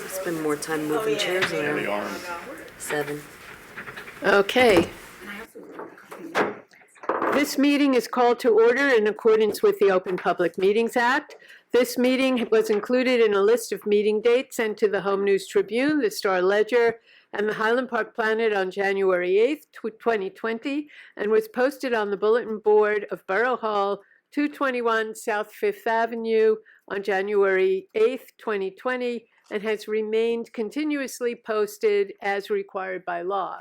Spend more time moving chairs around. 7. Okay. This meeting is called to order in accordance with the Open Public Meetings Act. This meeting was included in a list of meeting dates sent to the Home News Tribune, the Star Ledger, and the Highland Park Planet on January 8th, 2020, and was posted on the bulletin board of Borough Hall, 221 South 5th Avenue on January 8th, 2020, and has remained continuously posted as required by law.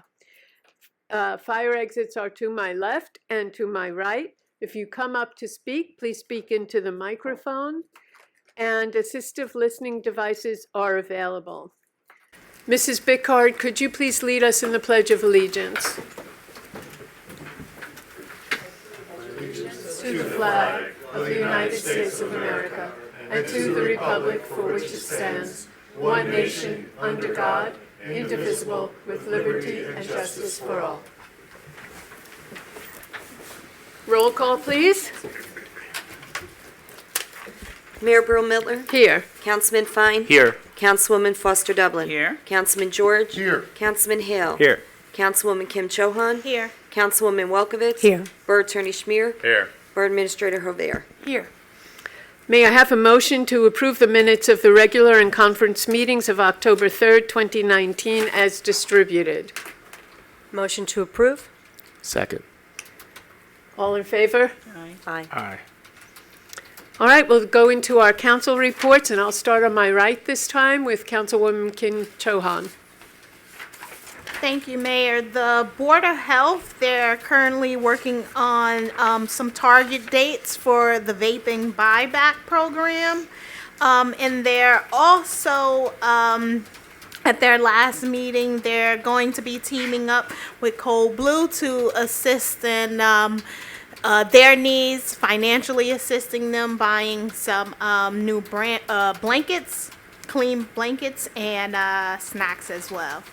Fire exits are to my left and to my right. If you come up to speak, please speak into the microphone, and assistive listening devices are available. Mrs. Bickard, could you please lead us in the Pledge of Allegiance? To the flag of the United States of America, and to the republic for which it stands, one nation, under God, indivisible, with liberty and justice for all. Roll call, please. Mayor Burl-Miltner? Here. Councilman Fine? Here. Councilwoman Foster Dublin? Here. Councilman George? Here. Councilman Hale? Here. Councilwoman Kim Chohan? Here. Councilwoman Welkowitz? Here. Borough Attorney Schmier? Here. Borough Administrator Hovier? Here. May I have a motion to approve the minutes of the regular and conference meetings of October 3rd, 2019 as distributed? Motion to approve? Second. All in favor? Aye. Aye. All right, we'll go into our council reports, and I'll start on my right this time with Councilwoman Kim Chohan. Thank you, Mayor. The Board of Health, they're currently working on some target dates for the vaping buyback program. And they're also, at their last meeting, they're going to be teaming up with Cold Blue to assist in their needs, financially assisting them, buying some new brand blankets, clean blankets, and snacks as well.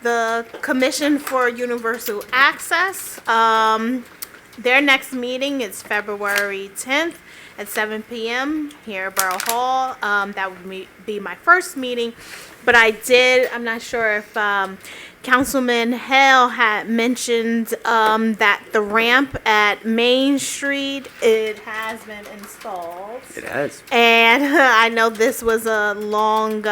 The Commission for Universal Access, their next meeting is February 10th at 7 p.m. here at Borough Hall. That would be my first meeting, but I'm not sure if Councilman Hale had mentioned that the ramp at Main Street, it has been installed. It has. And I know this was a long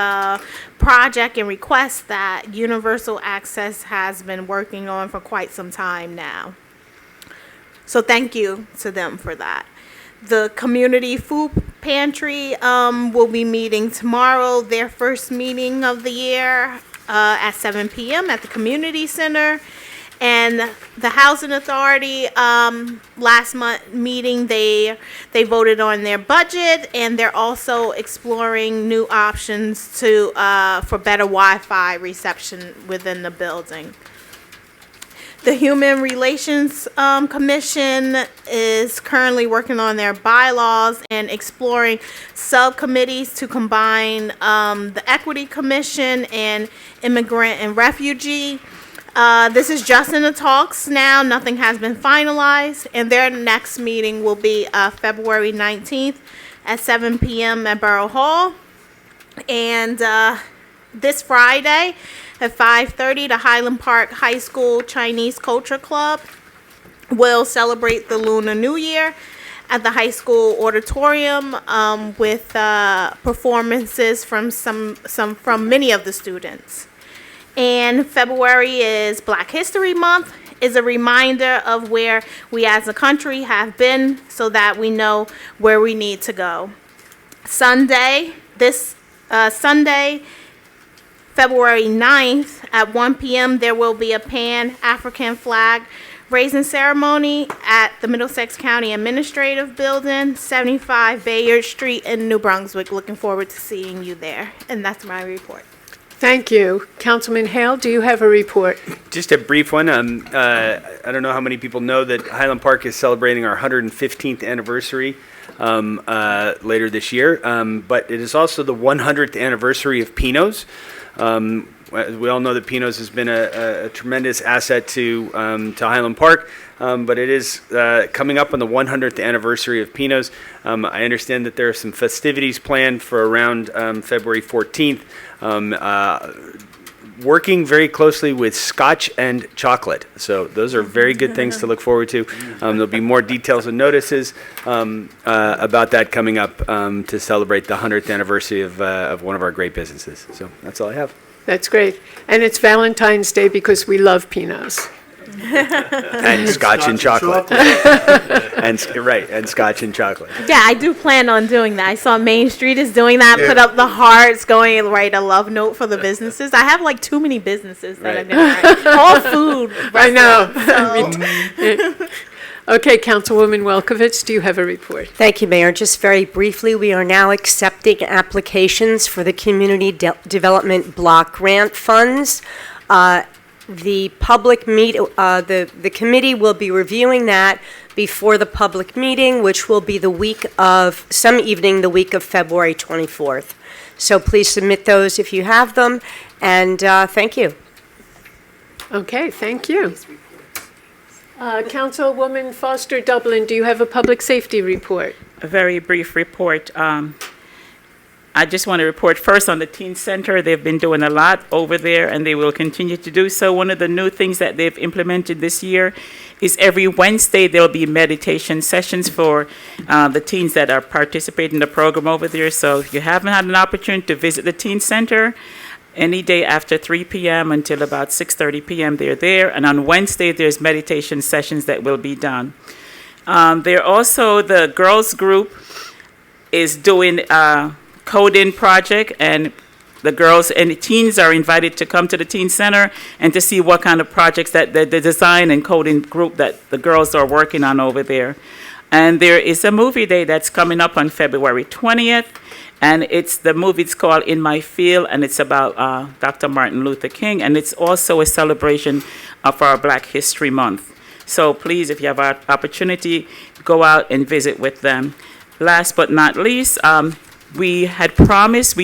project and request that Universal Access has been working on for quite some time now. So thank you to them for that. The Community Food Pantry will be meeting tomorrow, their first meeting of the year at 7 p.m. at the Community Center. And the Housing Authority, last month meeting, they voted on their budget, and they're also exploring new options for better Wi-Fi reception within the building. The Human Relations Commission is currently working on their bylaws and exploring subcommittees to combine the Equity Commission and Immigrant and Refugee. This is just in the talks now. Nothing has been finalized, and their next meeting will be February 19th at 7 p.m. at Borough Hall. And this Friday at 5:30, the Highland Park High School Chinese Culture Club will celebrate the Lunar New Year at the high school auditorium with performances from many of the students. And February is Black History Month, is a reminder of where we as a country have been so that we know where we need to go. Sunday, February 9th at 1 p.m., there will be a Pan-African flag raising ceremony at the Middlesex County Administrative Building, 75 Bayard Street in New Brunswick. Looking forward to seeing you there. And that's my report. Thank you. Councilman Hale, do you have a report? Just a brief one. I don't know how many people know that Highland Park is celebrating our 115th anniversary later this year, but it is also the 100th anniversary of Pino's. we all know that Pino's has been a tremendous asset to Highland Park, but it is coming up on the 100th anniversary of Pino's. I understand that there are some festivities planned for around February 14th. Working very closely with Scotch and chocolate. So those are very good things to look forward to. There'll be more details and notices about that coming up to celebrate the 100th anniversary of one of our great businesses. So that's all I have. That's great. And it's Valentine's Day because we love Pino's. And Scotch and chocolate. And Scotch and chocolate. Yeah, I do plan on doing that. I saw Main Street is doing that. Yeah. Put up the hearts, going and write a love note for the businesses. I have like too many businesses that I'm gonna write. All food. I know. Okay, Councilwoman Welkowitz, do you have a report? Thank you, Mayor. Just very briefly, we are now accepting applications for the Community Development Block Grant Funds. The committee will be reviewing that before the public meeting, which will be the week of February 24th. So please submit those if you have them, and thank you. Okay, thank you. Councilwoman Foster Dublin, do you have a public safety report? A very brief report. I just want to report first on the Teen Center. They've been doing a lot over there, and they will continue to do so. One of the new things that they've implemented this year is every Wednesday there will be meditation sessions for the teens that are participating in the program over there. So if you haven't had an opportunity to visit the Teen Center, any day after 3 p.m. until about 6:30 p.m. they're there. And on Wednesday, there's meditation sessions that will be done. They're also, the girls group is doing code-in project, and the girls and the teens are invited to come to the Teen Center and to see what kind of projects that the design and coding group that the girls are working on over there. And there is a movie day that's coming up on February 20th, and the movie's called In My Field, and it's about Dr. Martin Luther King, and it's also a celebration of our Black History Month. So please, if you have an opportunity, go out and visit with them. Last but not least, we promised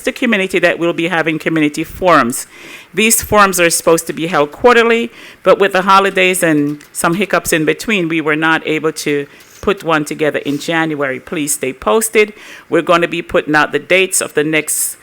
the community that we'll be having community forums. These forums are supposed to be held quarterly, but with the holidays and some hiccups in between, we were not able to put one together in January. Please stay posted. We're going to be putting out the dates of the next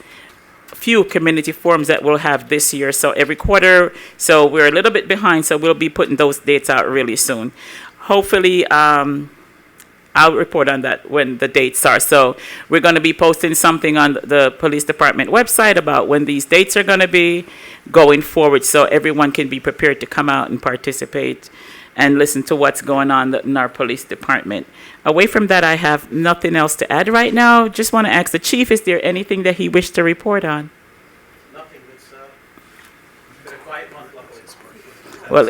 few community forums that we'll have this year. So every quarter, so we're a little bit behind, so we'll be putting those dates out really soon. Hopefully, I'll report on that when the dates are. So we're going to be posting something on the police department website about when these dates are going to be going forward, so everyone can be prepared to come out and participate and listen to what's going on in our police department. Away from that, I have nothing else to add right now. Just want to ask the chief, is there anything that he wished to report on? Nothing. It's been a quiet month, luckily. Well,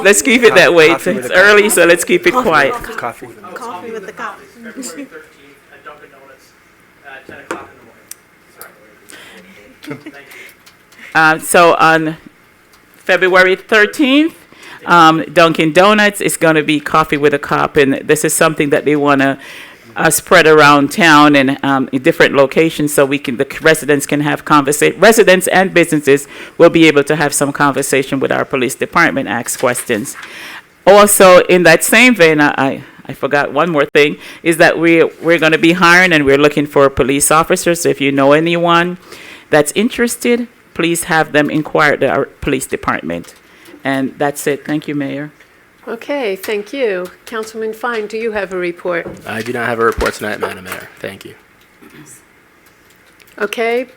let's keep it that way. It's early, so let's keep it quiet. Coffee. Coffee with the coffee. February 13th at Dunkin' Donuts at 10 o'clock in the morning. Sorry. Thank you. So on February 13th, Dunkin' Donuts is going to be Coffee with a Cop, and this is something that they want to spread around town and in different locations, so the residents can have conversation. Residents and businesses will be able to have some conversation with our police department, ask questions. Also, in that same vein, I forgot one more thing, is that we're going to be hiring and we're looking for police officers. So if you know anyone that's interested, please have them inquire at our police department. And that's it. Thank you, Mayor. Okay, thank you. Councilman Fine, do you have a report? I do not have a report tonight, Madam Mayor. Thank you. Okay,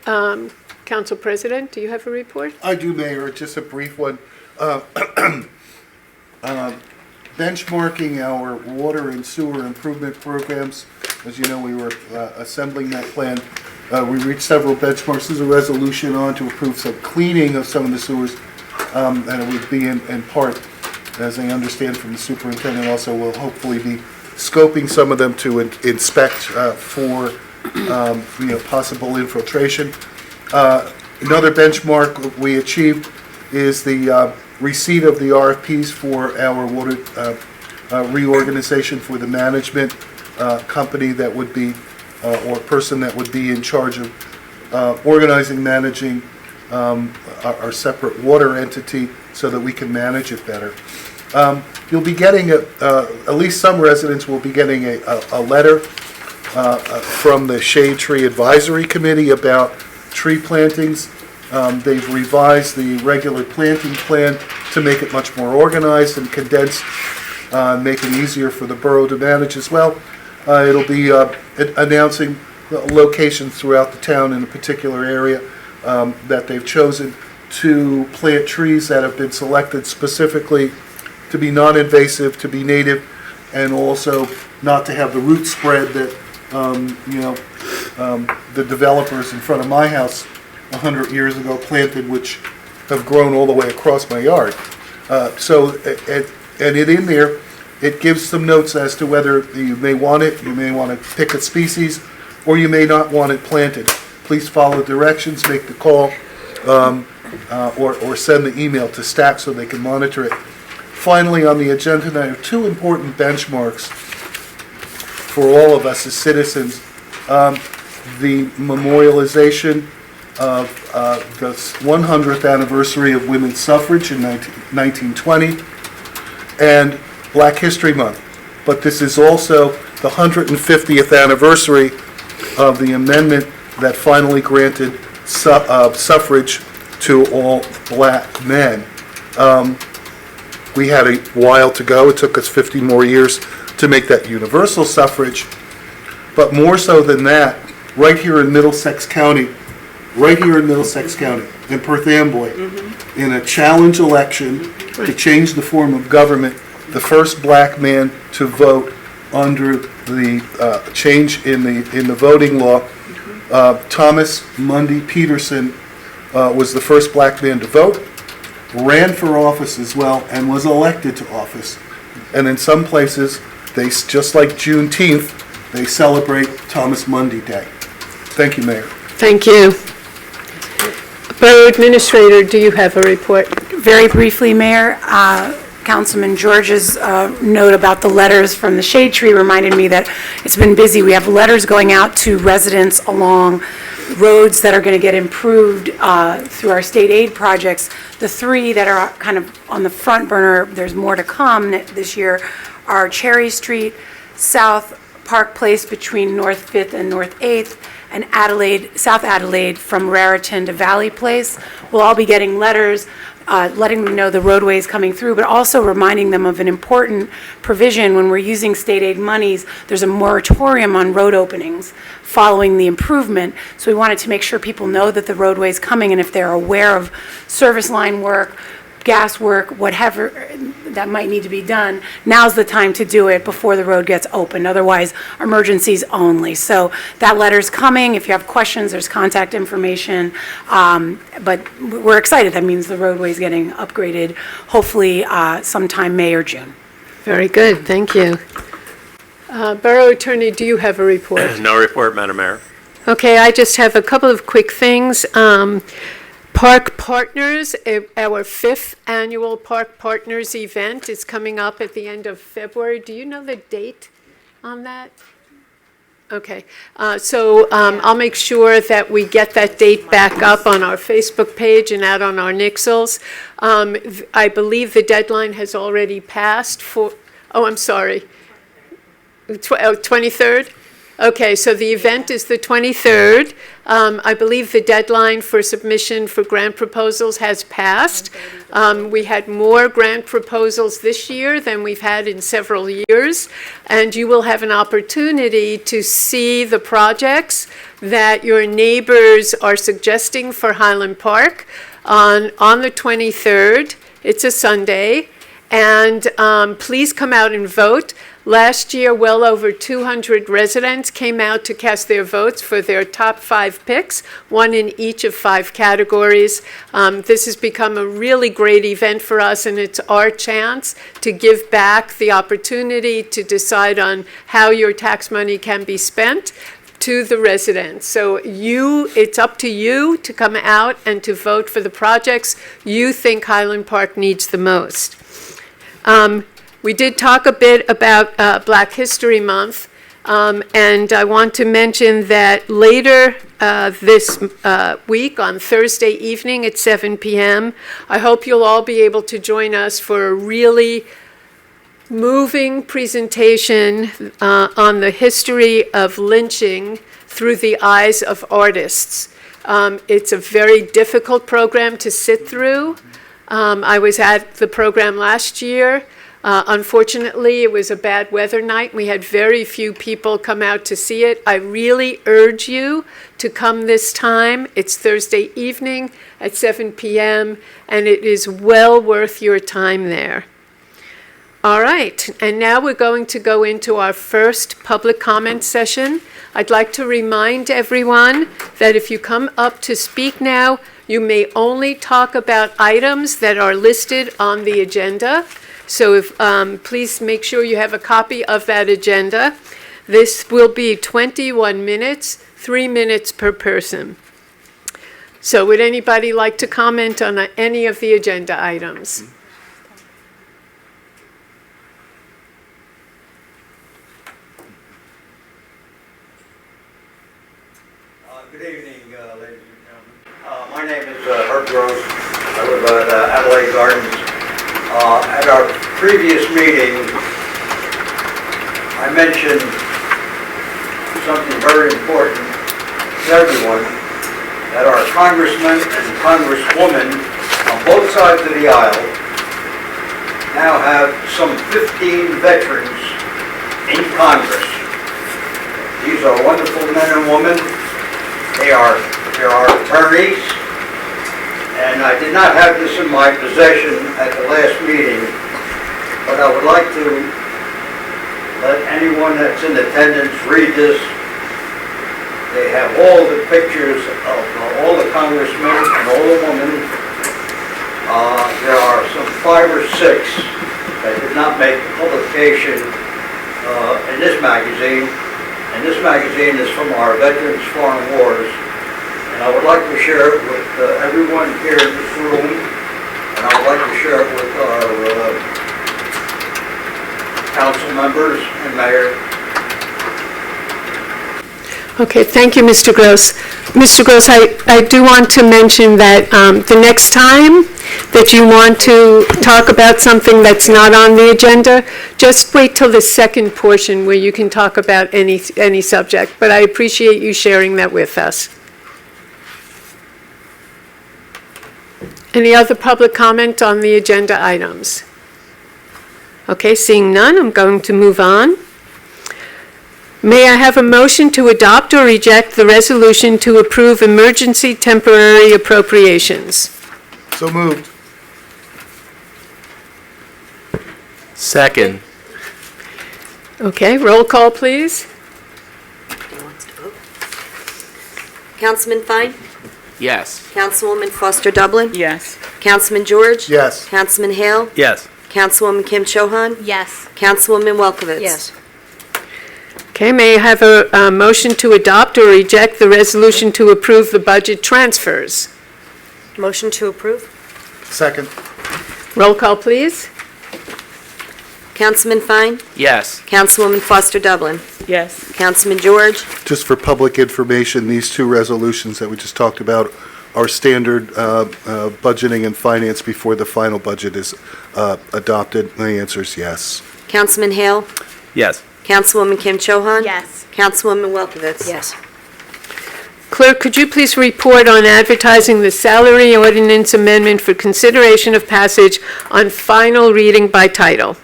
Council President, do you have a report? I do, Mayor. Just a brief one. Benchmarking our water and sewer improvement programs. As you know, we were assembling that plan. We reached several benchmarks. There's a resolution on to approve some cleaning of some of the sewers, and it would be in part, as I understand from the superintendent, also will hopefully be scoping some of them to inspect for possible infiltration. Another benchmark we achieved is the receipt of the RFPs for our water reorganization for the management company that would be, or person that would be in charge of organizing, managing our separate water entity so that we can manage it better. You'll be getting, at least some residents will be getting a letter from the Shade Tree Advisory Committee about tree plantings. They've revised the regular planting plan to make it much more organized and condensed, make it easier for the borough to manage as well. It'll be announcing locations throughout the town in a particular area that they've chosen to plant trees that have been selected specifically to be non-invasive, to be native, and also not to have the root spread that, the developers in front of my house 100 years ago planted, which have grown all the way across my yard. In there, it gives some notes as to whether you may want it, you may want to pick a species, or you may not want it planted. Please follow directions, make the call, or send the email to staff so they can monitor it. Finally, on the agenda tonight are two important benchmarks for all of us as citizens. The memorialization of the 100th anniversary of women's suffrage in 1920 and Black History Month. But this is also the 150th anniversary of the amendment that finally granted suffrage to all black men. We had a while to go. It took us 50 more years to make that universal suffrage. But more so than that, right here in Middlesex County, in Perth Amboy, in a challenge election to change the form of government, the first black man to vote under the change in the voting law, Thomas Mundy Peterson was the first black man to vote, ran for office as well, and was elected to office. And in some places, they, just like Juneteenth, they celebrate Thomas Mundy Day. Thank you, Mayor. Thank you. Borough Administrator, do you have a report? Very briefly, Mayor, Councilman George's note about the letters from the Shade Tree reminded me that it's been busy. We have letters going out to residents along roads that are going to get improved through our state aid projects. The three that are kind of on the front burner, there's more to come this year, are Cherry Street, South Park Place between North 5th and North 8th, and South Adelaide from Raritan to Valley Place. We'll all be getting letters letting them know the roadway is coming through, but also reminding them of an important provision when we're using state aid monies. There's a moratorium on road openings following the improvement. So we wanted to make sure people know that the roadway is coming, and if they're aware of service line work, gas work, whatever that might need to be done, now's the time to do it before the road gets opened. Otherwise, emergencies only. So that letter's coming. If you have questions, there's contact information. But we're excited. That means the roadway's getting upgraded, hopefully sometime May or June. Very good, thank you. Borough Attorney, do you have a report? No report, Madam Mayor. Okay, I just have a couple of quick things. Park Partners, our 5th annual Park Partners event is coming up at the end of February. Do you know the date on that? Okay, I'll make sure that we get that date back up on our Facebook page and out on our Nixles. I believe the deadline has already passed for, I'm sorry, 23rd? Okay, so the event is the 23rd. I believe the deadline for submission for grant proposals has passed. We had more grant proposals this year than we've had in several years, and you will have an opportunity to see the projects that your neighbors are suggesting for Highland Park on the 23rd. It's a Sunday, and please come out and vote. Last year, well over 200 residents came out to cast their votes for their top 5 picks, one in each of 5 categories. This has become a really great event for us, and it's our chance to give back the opportunity to decide on how your tax money can be spent to the residents. So it's up to you to come out and to vote for the projects you think Highland Park needs the most. We did talk a bit about Black History Month. And I want to mention that later this week, on Thursday evening at 7 p.m., I hope you'll all be able to join us for a really moving presentation on the history of lynching through the eyes of artists. It's a very difficult program to sit through. I was at the program last year. Unfortunately, it was a bad weather night. We had very few people come out to see it. I really urge you to come this time. It's Thursday evening at 7 p.m., and it is well worth your time there. All right, and now we're going to go into our first public comment session. I'd like to remind everyone that if you come up to speak now, you may only talk about items that are listed on the agenda. So please make sure you have a copy of that agenda. This will be 21 minutes, 3 minutes per person. So would anybody like to comment on any of the agenda items? Good evening, ladies and gentlemen. My name is Herb Gross. I live at Adelaide Gardens. At our previous meeting, I mentioned something very important to everyone, that our congressmen and congresswomen on both sides of the aisle now have some 15 veterans in Congress. These are wonderful men and women. They are attorneys, and I did not have this in my possession at the last meeting, but I would like to let anyone that's in attendance read this. They have all the pictures of all the congressmen and all the women. There are some 5 or 6 that did not make publication in this magazine. And this magazine is from our Veterans Foreign Wars. And I would like to share it with everyone here in this room. And I would like to share it with our council members and mayor. Okay, thank you, Mr. Gross. Mr. Gross, I do want to mention that the next time that you want to talk about something that's not on the agenda, just wait till the second portion where you can talk about any subject. But I appreciate you sharing that with us. Any other public comment on the agenda items? Okay, seeing none, I'm going to move on. May I have a motion to adopt or reject the resolution to approve emergency temporary appropriations? So moved. Second. Okay, roll call, please. Councilman Fine? Yes. Councilwoman Foster Dublin? Yes. Councilman George? Yes. Councilman Hale? Yes. Councilwoman Kim Chohan? Yes. Councilwoman Welkowitz? Yes. Okay, may I have a motion to adopt or reject the resolution to approve the budget transfers? Motion to approve? Second. Roll call, please. Councilman Fine? Yes. Councilwoman Foster Dublin? Yes. Councilman George? Just for public information, these 2 resolutions that we just talked about are standard budgeting and finance before the final budget is adopted. My answer is yes. Councilman Hale? Yes. Councilwoman Kim Chohan? Yes. Councilwoman Welkowitz? Yes. Clerk, could you please report on advertising the salary ordinance amendment for consideration of passage on final reading by title?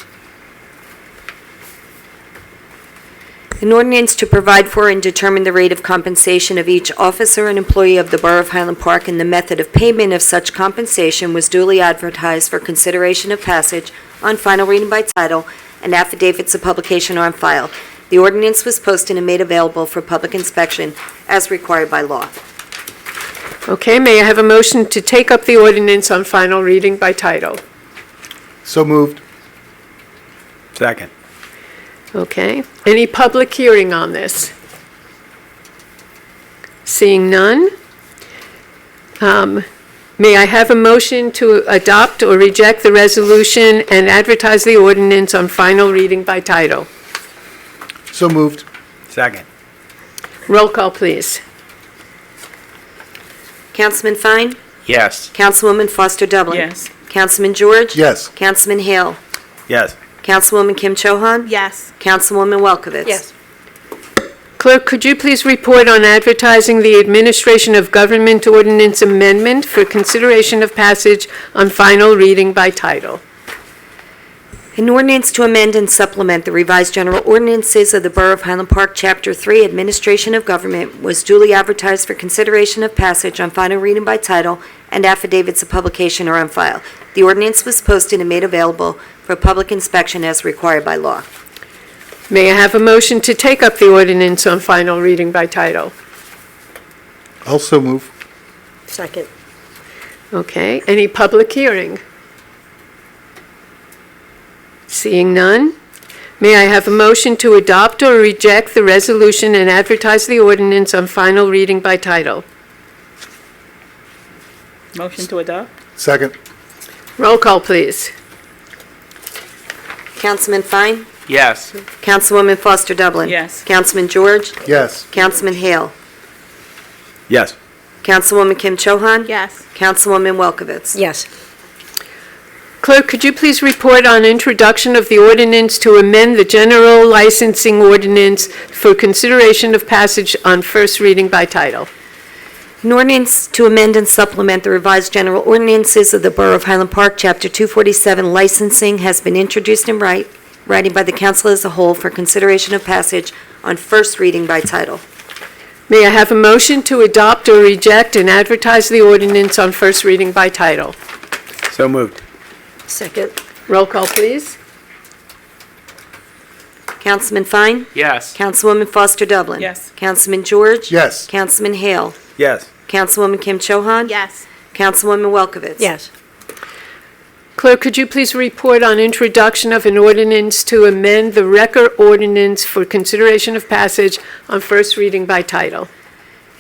An ordinance to provide for and determine the rate of compensation of each officer and employee of the Borough of Highland Park and the method of payment of such compensation was duly advertised for consideration of passage on final reading by title, and affidavits of publication are on file. The ordinance was posted and made available for public inspection as required by law. Okay, may I have a motion to take up the ordinance on final reading by title? So moved. Second. Okay, any public hearing on this? Seeing none, may I have a motion to adopt or reject the resolution and advertise the ordinance on final reading by title? So moved. Second. Roll call, please. Councilman Fine? Yes. Councilwoman Foster Dublin? Yes. Councilman George? Yes. Councilman Hale? Yes. Councilwoman Kim Cho Han? Yes. Councilwoman Welkowitz? Yes. Clerk, could you please report on advertising the Administration of Government Ordinance Amendment for consideration of passage on final reading by title? An ordinance to amend and supplement the revised general ordinances of the Borough of Highland Park, Chapter 3, Administration of Government, was duly advertised for consideration of passage on final reading by title, and affidavits of publication are on file. The ordinance was posted and made available for public inspection as required by law. May I have a motion to take up the ordinance on final reading by title? Also move. Second. Okay, any public hearing? Seeing none, may I have a motion to adopt or reject the resolution and advertise the ordinance on final reading by title? Motion to adopt? Second. Roll call, please. Councilman Fine? Yes. Councilwoman Foster Dublin? Yes. Councilman George? Yes. Councilman Hale? Yes. Councilwoman Kim Cho Han? Yes. Councilwoman Welkowitz? Yes. Clerk, could you please report on introduction of the ordinance to amend the general licensing ordinance for consideration of passage on first reading by title? An ordinance to amend and supplement the revised general ordinances of the Borough of Highland Park, Chapter 247, licensing has been introduced in writing by the council as a whole for consideration of passage on first reading by title. May I have a motion to adopt or reject and advertise the ordinance on first reading by title? So moved. Second. Roll call, please. Councilman Fine? Yes. Councilwoman Foster Dublin? Yes. Councilman George? Yes. Councilman Hale? Yes. Councilwoman Kim Cho Han? Yes. Councilwoman Welkowitz? Yes. Clerk, could you please report on introduction of an ordinance to amend the Wrecker ordinance for consideration of passage on first reading by title?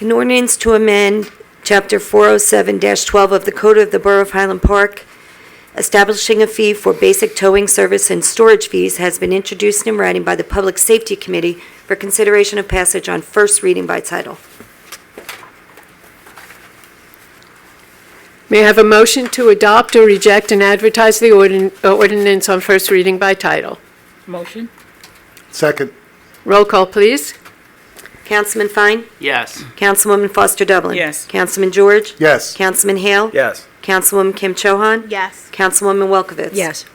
An ordinance to amend Chapter 407-12 of the Code of the Borough of Highland Park, establishing a fee for basic towing service and storage fees, has been introduced in writing by the Public Safety Committee for consideration of passage on first reading by title. May I have a motion to adopt or reject and advertise the ordinance on first reading by title? Motion? Second. Roll call, please. Councilman Fine? Yes. Councilwoman Foster Dublin? Yes. Councilman George? Yes. Councilman Hale? Yes. Councilwoman Kim Cho Han? Yes. Councilwoman Welkowitz? Yes.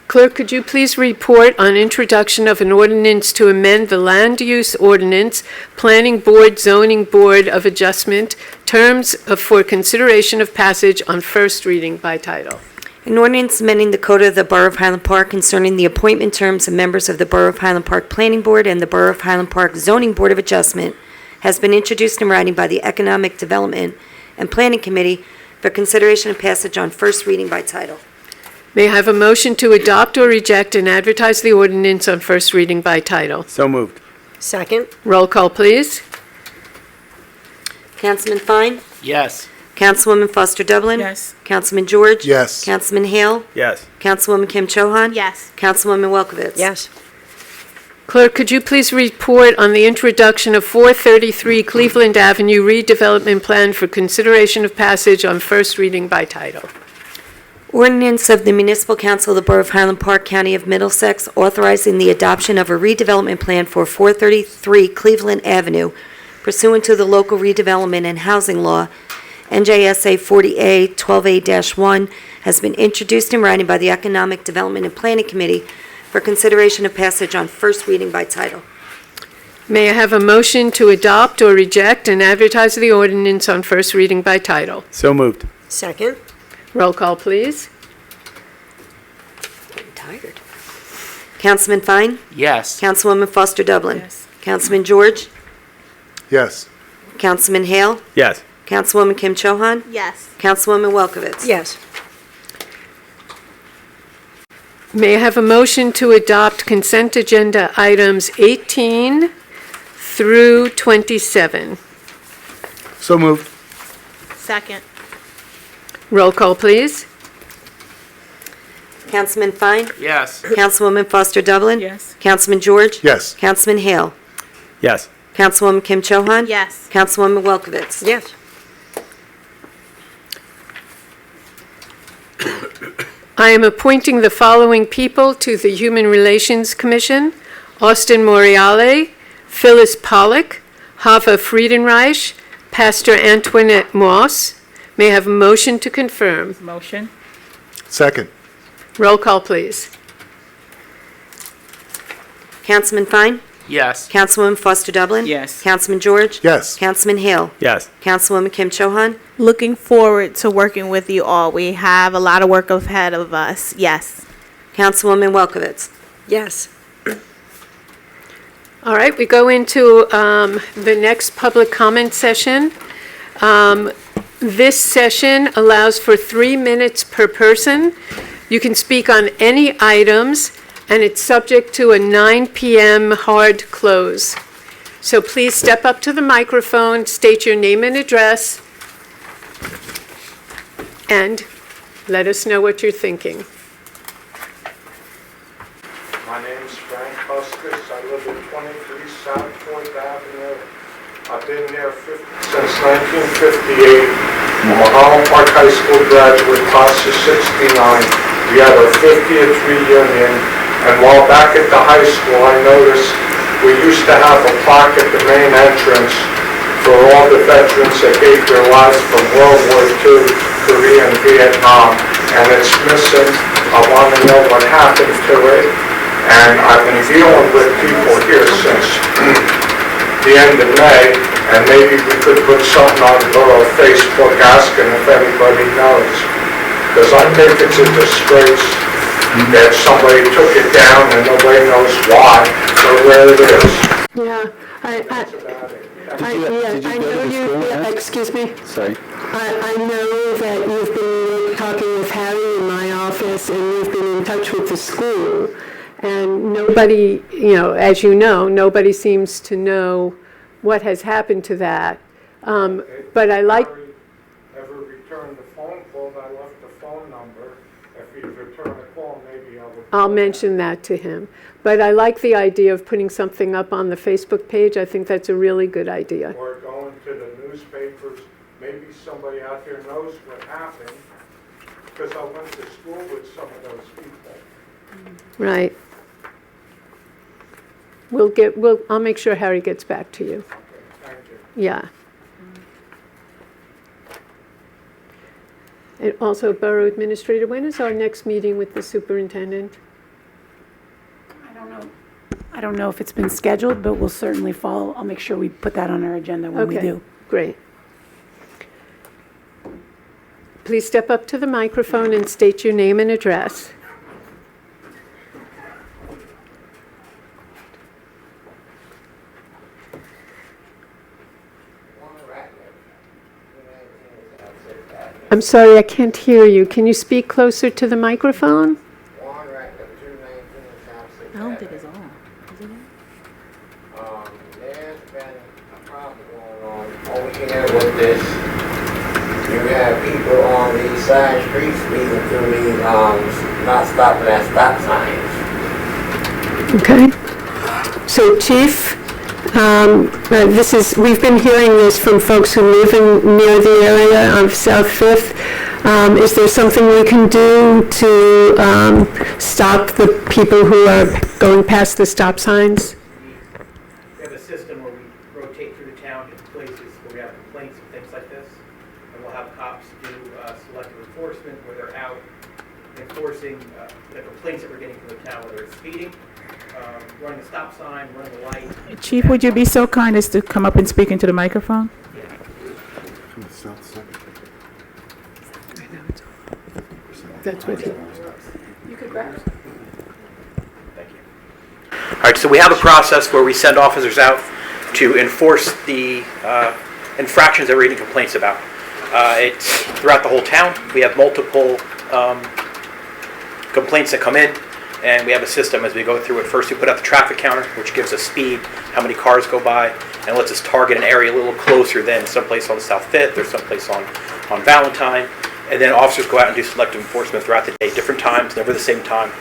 Clerk, could you please report on introduction of an ordinance to amend the land use ordinance, Planning Board, Zoning Board of Adjustment, for consideration of passage on first reading by title? An ordinance amending the Code of the Borough of Highland Park concerning the appointment terms of members of the Borough of Highland Park Planning Board and the Borough of Highland Park Zoning Board of Adjustment has been introduced in writing by the Economic Development and Planning Committee for consideration of passage on first reading by title. May I have a motion to adopt or reject and advertise the ordinance on first reading by title? So moved. Second. Roll call, please. Councilman Fine? Yes. Councilwoman Foster Dublin? Yes. Councilman George? Yes. Councilman Hale? Yes. Councilwoman Kim Cho Han? Yes. Councilwoman Welkowitz? Yes. Clerk, could you please report on the introduction of 433 Cleveland Avenue redevelopment plan for consideration of passage on first reading by title? Ordinance of the Municipal Council of the Borough of Highland Park, County of Middlesex, authorizing the adoption of a redevelopment plan for 433 Cleveland Avenue pursuant to the local redevelopment and housing law, NJSA 40A 12A-1, has been introduced in writing by the Economic Development and Planning Committee for consideration of passage on first reading by title. May I have a motion to adopt or reject and advertise the ordinance on first reading by title? So moved. Second. Roll call, please. I'm tired. Councilman Fine? Yes. Councilwoman Foster Dublin? Yes. Councilman George? Yes. Councilman Hale? Yes. Councilwoman Kim Cho Han? Yes. Councilwoman Welkowitz? Yes. May I have a motion to adopt consent agenda items 18 through 27? So moved. Second. Roll call, please. Councilman Fine? Yes. Councilwoman Foster Dublin? Yes. Councilman George? Yes. Councilman Hale? Yes. Councilwoman Kim Cho-Han? Yes. Councilwoman Welkowitz? Yes. I am appointing the following people to the Human Relations Commission: Austin Moriale, Phyllis Pollock, Hava Friedenreich, Pastor Antoinette Moss. May I have a motion to confirm? Motion? Second. Roll call, please. Councilman Fine? Yes. Councilwoman Foster Dublin? Yes. Councilman George? Yes. Councilman Hale? Yes. Councilwoman Kim Cho-Han? Looking forward to working with you all. We have a lot of work ahead of us. Yes. Councilwoman Welkowitz? Yes. All right, we go into the next public comment session. This session allows for 3 minutes per person. You can speak on any items, and it's subject to a 9 p.m. hard close. So please step up to the microphone, state your name and address, and let us know what you're thinking. My name is Frank Huskus. I live at 23 South 4th Avenue. I've been there since 1958. I'm a Highland Park High School graduate, class of 69. We had our 50th reunion, and while back at the high school, I noticed we used to have a plaque at the main entrance for all the veterans that gave their lives from World War II, Korea, and Vietnam, and it's missing. I want to know what happened to it. And I've been dealing with people here since the end of May, and maybe we could put something on the Borough Facebook asking if anybody knows. Because I think it's a disgrace that somebody took it down and nobody knows why or where it is. Yeah, I know you, excuse me? Sorry. I know that you've been talking with Harry in my office, and you've been in touch with the school. And nobody, as you know, nobody seems to know what has happened to that. But I like... Ever returned the phone call, I left the phone number. If you return a call, maybe I would... I'll mention that to him. But I like the idea of putting something up on the Facebook page. I think that's a really good idea. Or going to the newspapers. Maybe somebody out there knows what happened, because I went to school with some of those people. Right. I'll make sure Harry gets back to you. Okay, thank you. Yeah. And also, Borough Administrator, when is our next meeting with the superintendent? I don't know if it's been scheduled, but we'll certainly follow. I'll make sure we put that on our agenda when we do. Great. Please step up to the microphone and state your name and address. I'm sorry, I can't hear you. Can you speak closer to the microphone? I don't think it's on. There's been a problem going on over here with this. You have people on these side streets speeding through these, not stopping at stop signs. Okay. So, Chief, we've been hearing this from folks who live near the area of South Fifth. Is there something we can do to stop the people who are going past the stop signs? We have a system where we rotate through the town to places where we have complaints and things like this. And we'll have cops do selective enforcement where they're out enforcing the complaints that we're getting from the town, whether it's speeding, running the stop sign, running the light. Chief, would you be so kind as to come up and speak into the microphone? That's what he... All right, so we have a process where we send officers out to enforce the infractions that we're getting complaints about. It's throughout the whole town. We have multiple complaints that come in, and we have a system as we go through it. First, we put out the traffic counter, which gives us speed, how many cars go by, and lets us target an area a little closer than someplace on South 5th or someplace on Valentine. And then officers go out and do selective enforcement throughout the day, different times, never the same time.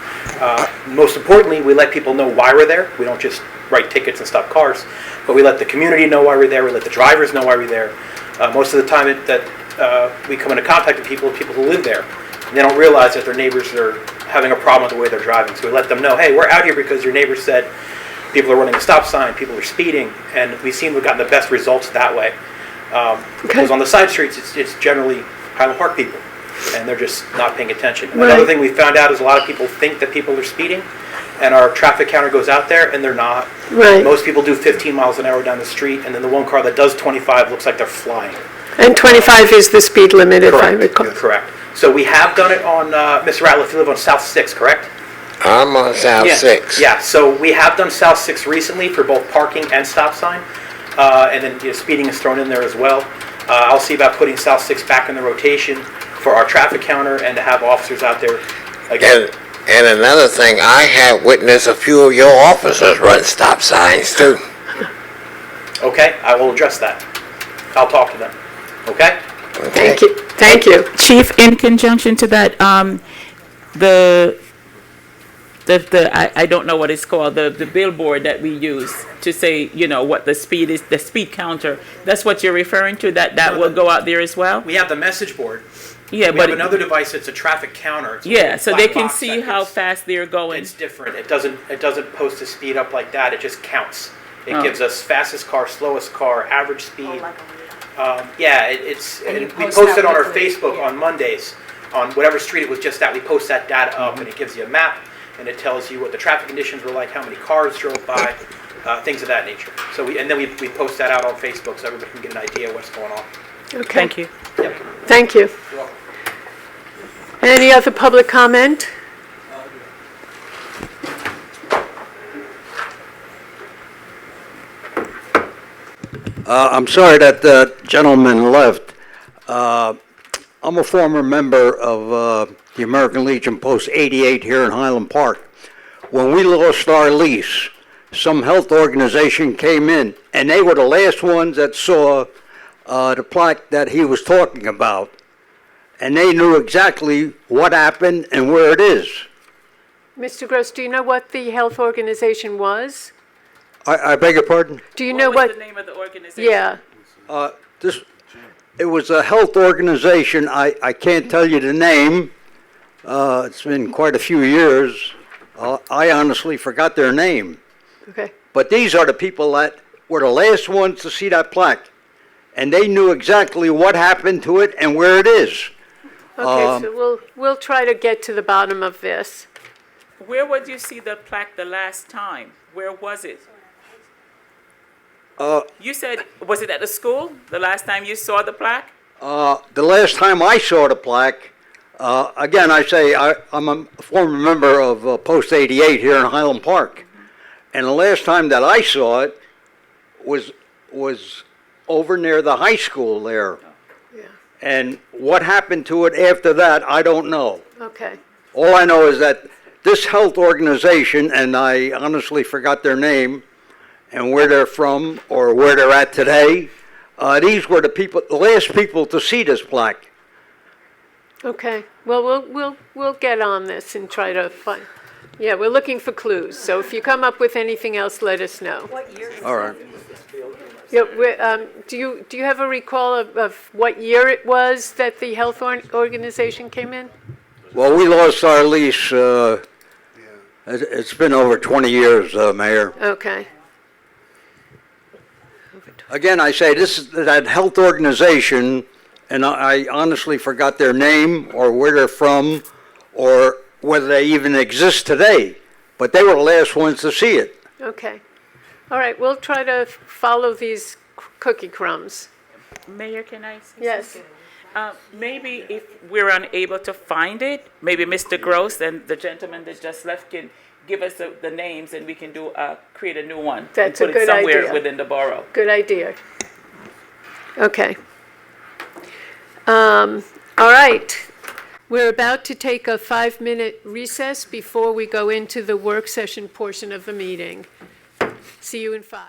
Most importantly, we let people know why we're there. We don't just write tickets and stop cars, but we let the community know why we're there. We let the drivers know why we're there. Most of the time we come into contact with people who live there. And they don't realize that their neighbors are having a problem with the way they're driving. So we let them know, hey, we're out here because your neighbor said people are running a stop sign, people are speeding, and we seem to have gotten the best results that way. Because on the side streets, it's generally Highland Park people, and they're just not paying attention. Right. Another thing we found out is a lot of people think that people are speeding, and our traffic counter goes out there, and they're not. Right. Most people do 15 miles an hour down the street, and then the one car that does 25 looks like they're flying. And 25 is the speed limit, if I recall. Correct. So we have done it on, Mr. Ratliff, you live on South 6, correct? I'm on South 6. Yeah, so we have done South 6 recently for both parking and stop sign, and then speeding is thrown in there as well. I'll see about putting South 6 back in the rotation for our traffic counter and to have officers out there again. And another thing, I have witnessed a few of your officers run stop signs too. Okay, I will address that. I'll talk to them. Okay? Thank you. Thank you. Chief, in conjunction to that, I don't know what it's called, the billboard that we use to say, what the speed is, the speed counter. That's what you're referring to, that will go out there as well? We have the message board. Yeah, We but, have another device that's a traffic counter. It's a yeah, so black they can box see that how it's- fast they're going. It's different. It doesn't post the speed up like that. It just counts. It Oh. gives us fastest car, slowest car, average speed. Yeah, we post post that it on our weekly, Facebook on Mondays. On whatever street it was just at, we post that data up, and it gives you a map, and it tells you what the traffic conditions were like, how many cars drove by, things of that nature. So then we post that out on Facebook so everybody can get an idea of what's going on. Okay. Thank you. Yep. Thank you. You're welcome. Any other public comment? I'm sorry that the gentleman left. I'm a former member of the American Legion Post 88 here in Highland Park. When we lost our lease, some health organization came in, and they were the last ones that saw the plaque that he was talking about. And they knew exactly what happened and where it is. Mr. Gross, do you know what the health organization was? I beg your pardon? Do you know What was what? the name of the organization? Yeah. It was a health organization. I can't tell you the name. It's been quite a few years. I honestly forgot their name. Okay. But these are the people that were the last ones to see that plaque. And they knew exactly what happened to it and where it is. Okay, so we'll try to get to the bottom of this. Where would you see the plaque the last time? Where was it? You said, was it at the school, the last time you saw the plaque? The last time I saw the plaque, again, I say I'm a former member of Post 88 here in Highland Park. And the last time that I saw it was over near the high school there. Yeah. And what happened to it after that, I don't know. Okay. All I know is that this health organization, and I honestly forgot their name and where they're from or where they're at today, these were the last people to see this plaque. Okay. Well, we'll get on this and try to find. Yeah, we're looking for clues. So if you come up with anything else, let us know. All right. Yeah. Do you have a recall of what year it was that the health organization came in? Well, we lost our lease. It's been over 20 years, Mayor. Okay. Again, I say this is that health organization, and I honestly forgot their name or where they're from or whether they even exist today. But they were the last ones to see it. Okay. All right. We'll try to follow these cookie crumbs. Mayor, can I say Yes. something? Maybe if we're unable to find it, maybe Mr. Gross and the gentleman that just left can give us the names and we can create a new one. That's a and put good it somewhere idea. within the borough. Good idea. Okay. All right. We're about to take a 5-minute recess before we go into the work session portion of the meeting. See you in 5.